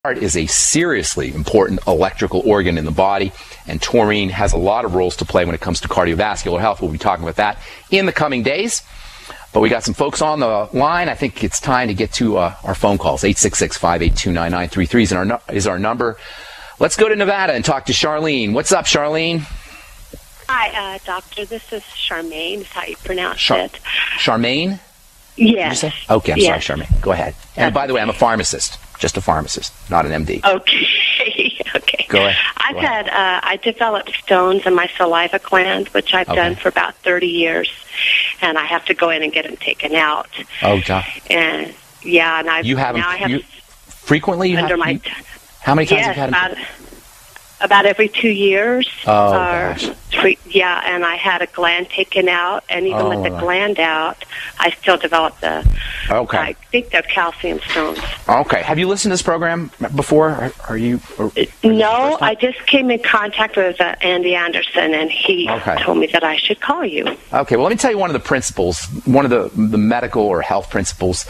Heart is a seriously important electrical organ in the body, and taurine has a lot of roles to play when it comes to cardiovascular health. We'll be talking about that in the coming days. But we got some folks on the line. I think it's time to get to our phone calls. 866-582-9933 is our number. Let's go to Nevada and talk to Charlene. What's up, Charlene? Hi, doctor. This is Charmaine, is how you pronounce it. Charmaine? Yes. Okay, I'm sorry, Charmaine. Go ahead. And by the way, I'm a pharmacist. Just a pharmacist, not an MD. Okay. Okay. Go ahead. I developed stones in my saliva gland, which I've done for about 30 years, and I have to go in and get them taken out. Oh, God. And yeah, and you have them frequently. How many times have you had them? About every 2 years. Oh, gosh. Yeah, and I had a gland taken out, and even with the gland out, I still developed I think they're calcium stones. Okay. Have you listened to this program before? No, I just came in contact with Andy Anderson, and he told me that I should call you. Okay. Well, let me tell you one of the principles, one of the medical or health principles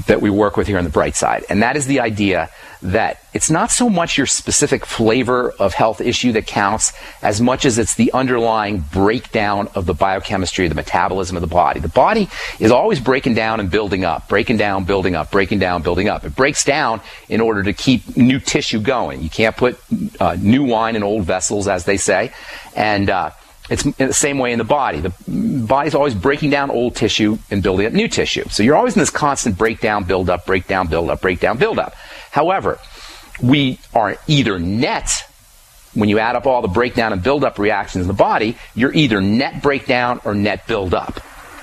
that we work with here on the Bright Side, and that is the idea that it's not so much your specific flavor of health issue that counts as much as it's the underlying breakdown of the biochemistry, of the metabolism of the body. The body is always breaking down and building up, breaking down, building up, breaking down, building up. It breaks down in order to keep new tissue going. You can't put new wine in old vessels, as they say, and it's the same way in the body. The body's always breaking down old tissue and building up new tissue. So you're always in this constant breakdown, build up, breakdown, build up, breakdown, build up. However, we are either net, when you add up all the breakdown and build up reactions in the body, you're either net breakdown or net build up.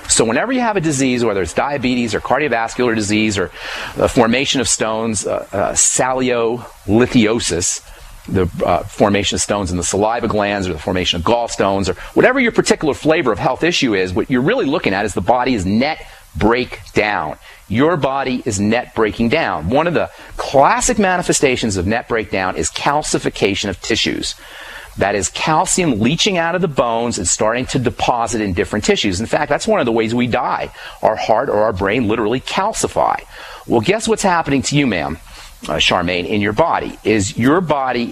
So whenever you have a disease, whether it's diabetes or cardiovascular disease or the formation of stones, saliothiosis, the formation of stones in the saliva glands, or the formation of gallstones, or whatever your particular flavor of health issue is, what you're really looking at is the body is net breakdown. Your body is net breaking down. One of the classic manifestations of net breakdown is calcification of tissues. That is calcium leaching out of the bones and starting to deposit in different tissues. In fact, that's one of the ways we die. Our heart or our brain literally calcify. Well, guess what's happening to you, ma'am? Charmaine, in your body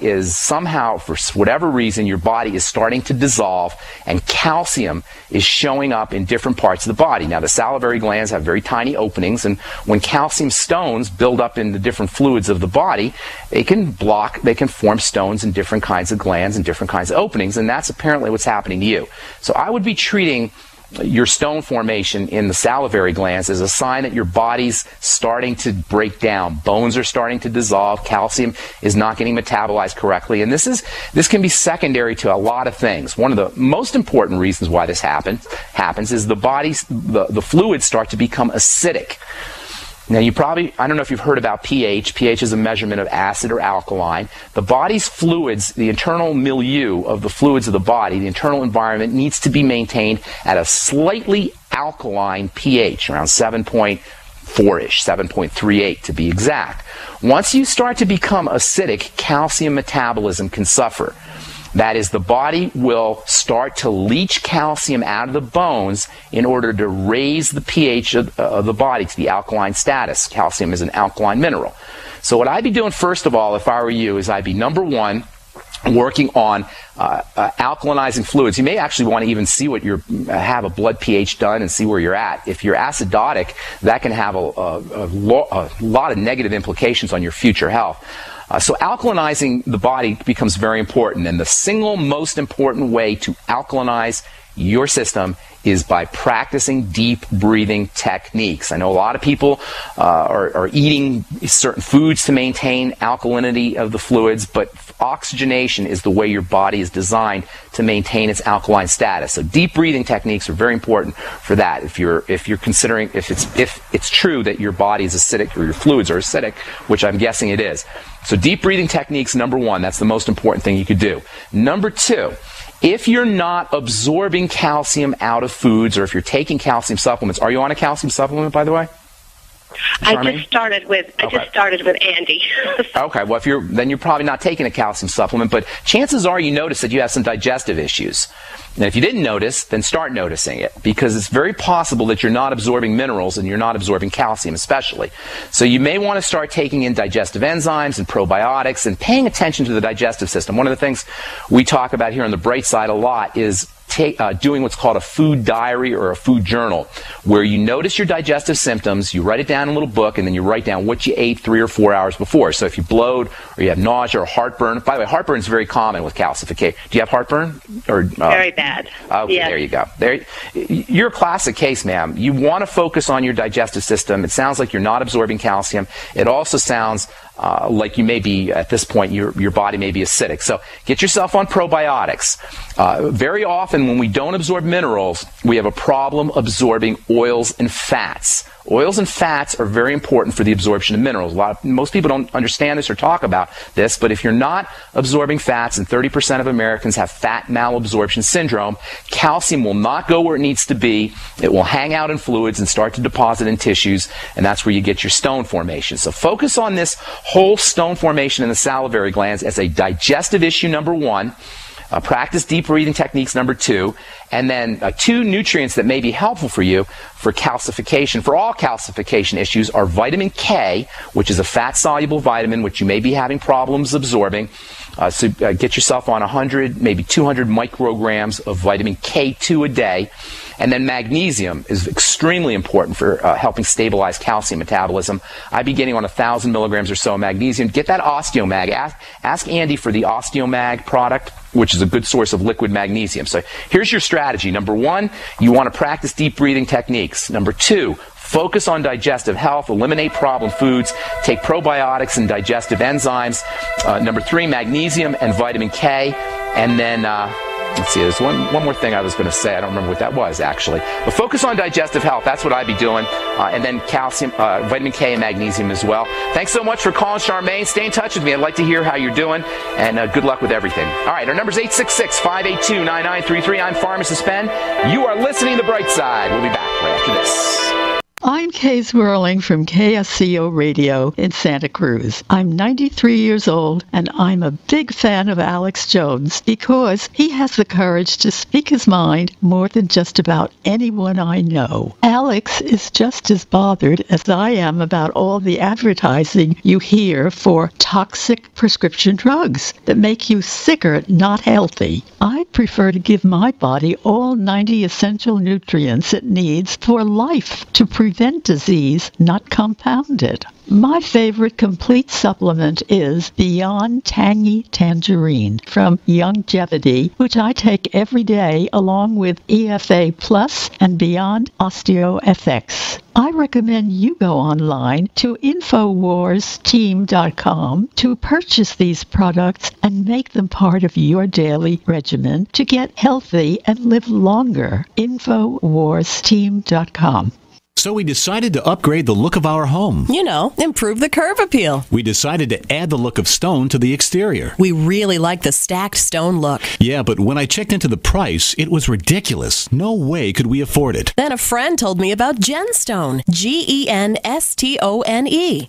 is somehow, for whatever reason, your body is starting to dissolve, and calcium is showing up in different parts of the body. Now, the salivary glands have very tiny openings, and when calcium stones build up in the different fluids of the body, they can form stones in different kinds of glands and different kinds of openings, and that's apparently what's happening to you. So I would be treating your stone formation in the salivary glands is a sign that your body's starting to break down. Bones are starting to dissolve. Calcium is not getting metabolized correctly. And this can be secondary to a lot of things. One of the most important reasons why this happens is the fluids start to become acidic. Now, I don't know if you've heard about pH. pH is a measurement of acid or alkaline. The body's fluids, the internal milieu of the fluids of the body, the internal environment, needs to be maintained at a slightly alkaline pH, around 7.4-ish, 7.38 to be exact. Once you start to become acidic, calcium metabolism can suffer. That is, the body will start to leach calcium out of the bones in order to raise the pH of the body to the alkaline status. Calcium is an alkaline mineral. So what I'd be doing first of all, if I were you, is I'd be, number one, working on alkalinizing fluids. You may actually want to even see have a blood pH done and see where you're at. If you're acidotic, that can have a lot of negative implications on your future health. So alkalinizing the body becomes very important, and the single most important way to alkalinize your system is by practicing deep breathing techniques. I know a lot of people are eating certain foods to maintain alkalinity of the fluids, but oxygenation is the way your body is designed to maintain its alkaline status. So deep breathing techniques are very important for that. If it's true that your body is acidic or your fluids are acidic, which I'm guessing it is. So deep breathing techniques, number one, that's the most important thing you could do. Number two, if you're not absorbing calcium out of foods, or if you're taking calcium supplements, are you on a calcium supplement, by the way? I just started with Andy. Okay, well, then you're probably not taking a calcium supplement, but chances are you notice that you have some digestive issues. And if you didn't notice, then start noticing it, because it's very possible that you're not absorbing minerals and you're not absorbing calcium especially. So you may want to start taking in digestive enzymes and probiotics and paying attention to the digestive system. One of the things we talk about here on the Bright Side a lot is doing what's called a food diary or a food journal, where you notice your digestive symptoms, you write it down in a little book, and then you write down what you ate 3 or 4 hours before. So if you bloat or you have nausea or heartburn, by the way, heartburn is very common with calcification. Do you have heartburn? Very bad. Okay, yes. There you go. You're a classic case, ma'am. You want to focus on your digestive system. It sounds like you're not absorbing calcium. It also sounds like you may be, at this point, your body may be acidic. So get yourself on probiotics. Very often when we don't absorb minerals, we have a problem absorbing oils and fats. Oils and fats are very important for the absorption of minerals. Most people don't understand this or talk about this, but if you're not absorbing fats, and 30% of Americans have fat malabsorption syndrome, calcium will not go where it needs to be. It will hang out in fluids and start to deposit in tissues, and that's where you get your stone formation. So focus on this whole stone formation in the salivary glands as a digestive issue, number one. Practice deep breathing techniques, number 2. And then 2 nutrients that may be helpful for you for calcification. For all calcification issues are vitamin K, which is a fat-soluble vitamin, which you may be having problems absorbing. So get yourself on 100, maybe 200 micrograms of vitamin K2 a day. And then magnesium is extremely important for helping stabilize calcium metabolism. I'd be getting on 1,000 milligrams or so of magnesium. Get that Osteomag. Ask Andy for the Osteomag product, which is a good source of liquid magnesium. So here's your strategy. Number 1, you want to practice deep breathing techniques. Number 2, focus on digestive health, eliminate problem foods, take probiotics and digestive enzymes. Number 3, magnesium and vitamin K. And then, let's see, there's one more thing I was going to say. I don't remember what that was, actually. But focus on digestive health. That's what I'd be doing. And then calcium, vitamin K and magnesium as well. Thanks so much for calling, Charmaine. Stay in touch with me. I'd like to hear how you're doing. And good luck with everything. All right, our number's 866-582-9933. I'm Pharmacist Ben. You are listening to The Bright Side. We'll be back right after this. I'm Kay Swirling from KSCO Radio in Santa Cruz. I'm 93 years old, and I'm a big fan of Alex Jones because he has the courage to speak his mind more than just about anyone I know. Alex is just as bothered as I am about all the advertising you hear for toxic prescription drugs that make you sicker, not healthy. I prefer to give my body all 90 essential nutrients it needs for life to prevent disease, not compound it. My favorite complete supplement is Beyond Tangy Tangerine from Youngevity, which I take every day along with EFA Plus and Beyond OsteoFX. I recommend you go online to InfoWarsTeam.com to purchase these products and make them part of your daily regimen to get healthy and live longer. InfoWarsTeam.com. So we decided to upgrade the look of our home. You know, improve the curb appeal. We decided to add the look of stone to the exterior. We really like the stacked stone look. Yeah, but when I checked into the price, it was ridiculous. No way could we afford it. Then a friend told me about Genstone. Genstone.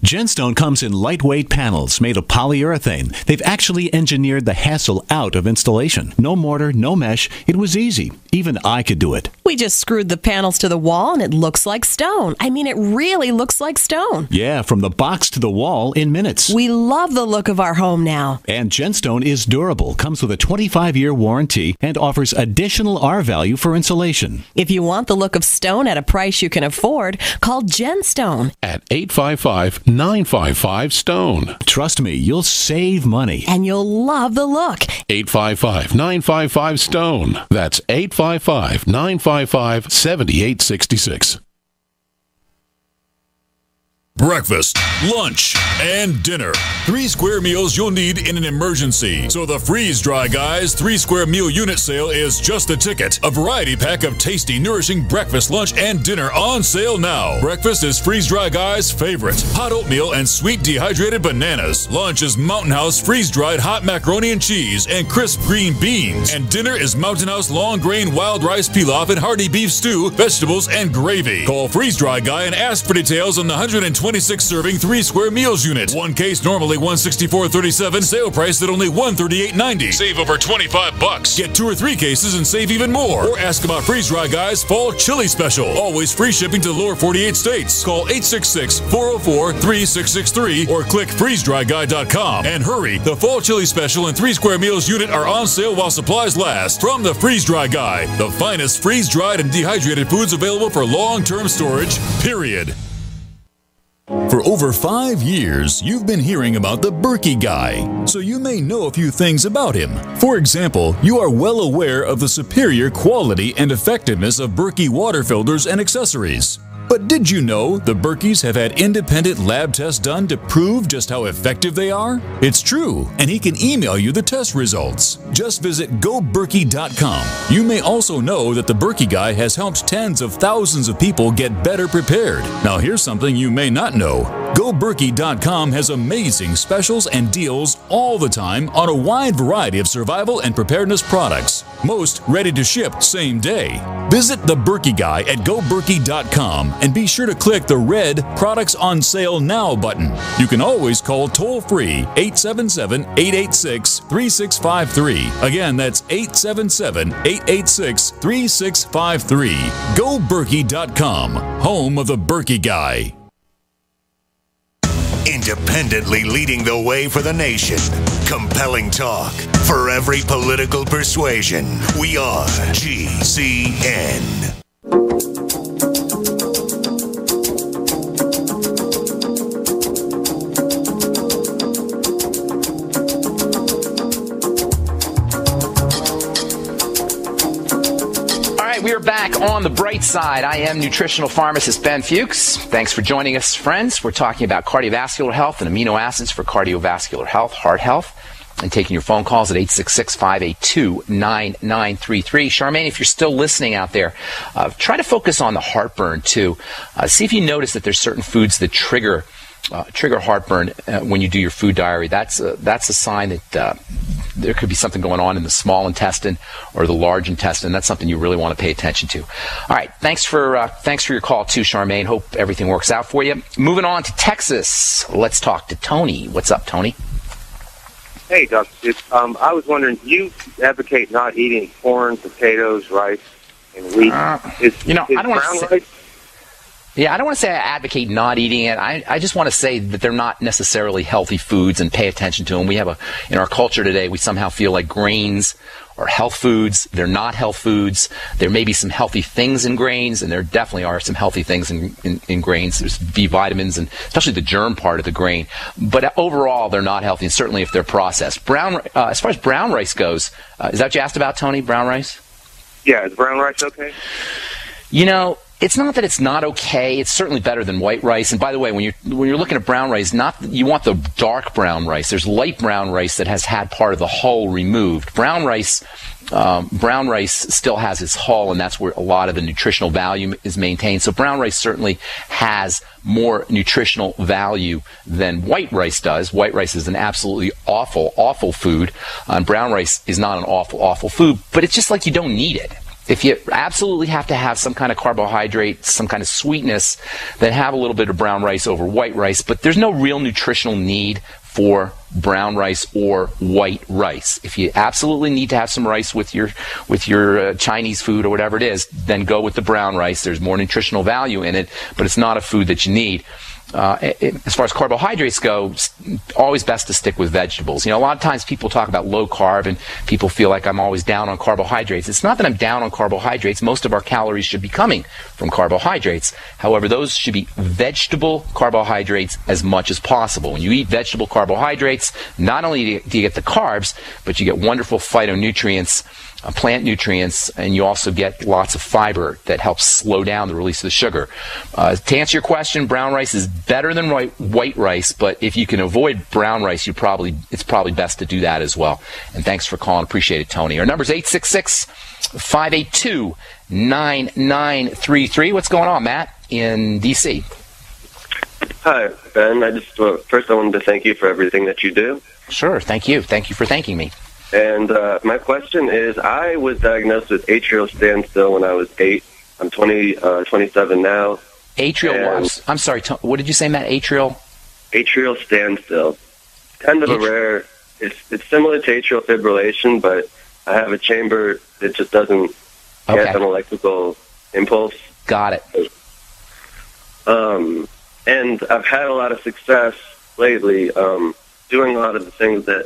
Genstone comes in lightweight panels made of polyurethane. They've actually engineered the hassle out of installation. No mortar, no mesh. It was easy. Even I could do it. We just screwed the panels to the wall and it looks like stone. I mean, it really looks like stone. Yeah, from the box to the wall in minutes. We love the look of our home now. And Genstone is durable, comes with a 25-year warranty, and offers additional R-value for insulation. If you want the look of stone at a price you can afford, call Genstone at 855-955-STONE. Trust me, you'll save money. And you'll love the look. 855-955-STONE. That's 855-955-7866. Breakfast, lunch, and dinner. 3 square meals you'll need in an emergency. So the Freeze Dry Guys 3 square meal unit sale is just the ticket. A variety pack of tasty, nourishing breakfast, lunch, and dinner on sale now. Breakfast is Freeze Dry Guys' favorite. Hot oatmeal and sweet dehydrated bananas. Lunch is Mountain House freeze-dried hot macaroni and cheese and crisp green beans. And dinner is Mountain House long grain wild rice pilaf and hearty beef stew, vegetables, and gravy. Call Freeze Dry Guy and ask for details on the 126 serving 3 square meals unit. One case normally $164.37. Sale price at only $138.90. Save over $25. Get 2 or 3 cases and save even more. Or ask about Freeze Dry Guys Fall Chili Special. Always free shipping to the lower 48 states. Call 866-404-3663 or click freezedryguy.com. And hurry, the Fall Chili Special and 3 square meals unit are on sale while supplies last. From the Freeze Dry Guy, the finest freeze-dried and dehydrated foods available for long-term storage, period. For over 5 years, you've been hearing about the Berkey Guy, so you may know a few things about him. For example, you are well aware of the superior quality and effectiveness of Berkey water filters and accessories. But did you know the Berkeys have had independent lab tests done to prove just how effective they are? It's true, and he can email you the test results. Just visit goberkey.com. You may also know that the Berkey Guy has helped tens of thousands of people get better prepared. Now here's something you may not know. GoBerkey.com has amazing specials and deals all the time on a wide variety of survival and preparedness products. Most ready to ship same day. Visit the Berkey Guy at GoBerkey.com and be sure to click the red Products on Sale Now button. You can always call toll-free 877-886-3653. Again, that's 877-886-3653. GoBerkey.com, home of the Berkey Guy. Independently leading the way for the nation. Compelling talk for every political persuasion. We are GCN. We are back on the bright side. I am nutritional pharmacist Ben Fuchs. Thanks for joining us, friends. We're talking about cardiovascular health and amino acids for cardiovascular health, heart health, and taking your phone calls at 866-582-9933. Charmaine, if you're still listening out there, try to focus on the heartburn, too. See if you notice that there's certain foods that trigger heartburn when you do your food diary. That's a sign that there could be something going on in the small intestine or the large intestine. That's something you really want to pay attention to. All right, thanks for your call too, Charmaine. Hope everything works out for you. Moving on to Texas, let's talk to Tony. What's up, Tony? Hey, Dr. I was wondering, do you advocate not eating corn, potatoes, rice, and wheat? I don't want to say. Rice? Yeah, I don't want to say I advocate not eating it. I just want to say that they're not necessarily healthy foods and pay attention to them. We have in our culture today, we somehow feel like grains are health foods. They're not health foods. There may be some healthy things in grains, and there definitely are some healthy things in grains. There's B vitamins, and especially the germ part of the grain. But overall, they're not healthy, and certainly if they're processed. As far as brown rice goes, is that what you asked about, Tony, brown rice? Yeah, is brown rice okay? It's not that it's not okay. It's certainly better than white rice. And by the way, when you're looking at brown rice, you want the dark brown rice. There's light brown rice that has had part of the hull removed. Brown rice still has its hull, and that's where a lot of the nutritional value is maintained. So brown rice certainly has more nutritional value than white rice does. White rice is an absolutely awful, awful food. Brown rice is not an awful, awful food, but it's just like you don't need it. If you absolutely have to have some kind of carbohydrate, some kind of sweetness, then have a little bit of brown rice over white rice. But there's no real nutritional need for brown rice or white rice. If you absolutely need to have some rice with your Chinese food or whatever it is, then go with the brown rice. There's more nutritional value in it, but it's not a food that you need. As far as carbohydrates go, always best to stick with vegetables. A lot of times people talk about low carb and people feel like I'm always down on carbohydrates. It's not that I'm down on carbohydrates. Most of our calories should be coming from carbohydrates. However, those should be vegetable carbohydrates as much as possible. When you eat vegetable carbohydrates, not only do you get the carbs, but you get wonderful phytonutrients plant nutrients, and you also get lots of fiber that helps slow down the release of the sugar. To answer your question, brown rice is better than white rice, but if you can avoid brown rice, it's probably best to do that as well. And thanks for calling. Appreciate it, Tony. Our number is 866-582-9933. What's going on, Matt, in D.C.? Hi, Ben. First I wanted to thank you for everything that you do. Sure. Thank you. Thank you for thanking me. And my question is, I was diagnosed with atrial standstill when I was 8. I'm 27 now. Atrial, I'm sorry, what did you say, Matt? Atrial standstill. Kind of a rare, it's similar to atrial fibrillation, but I have a chamber that just doesn't get an electrical impulse. Got it. And I've had a lot of success lately doing a lot of the things that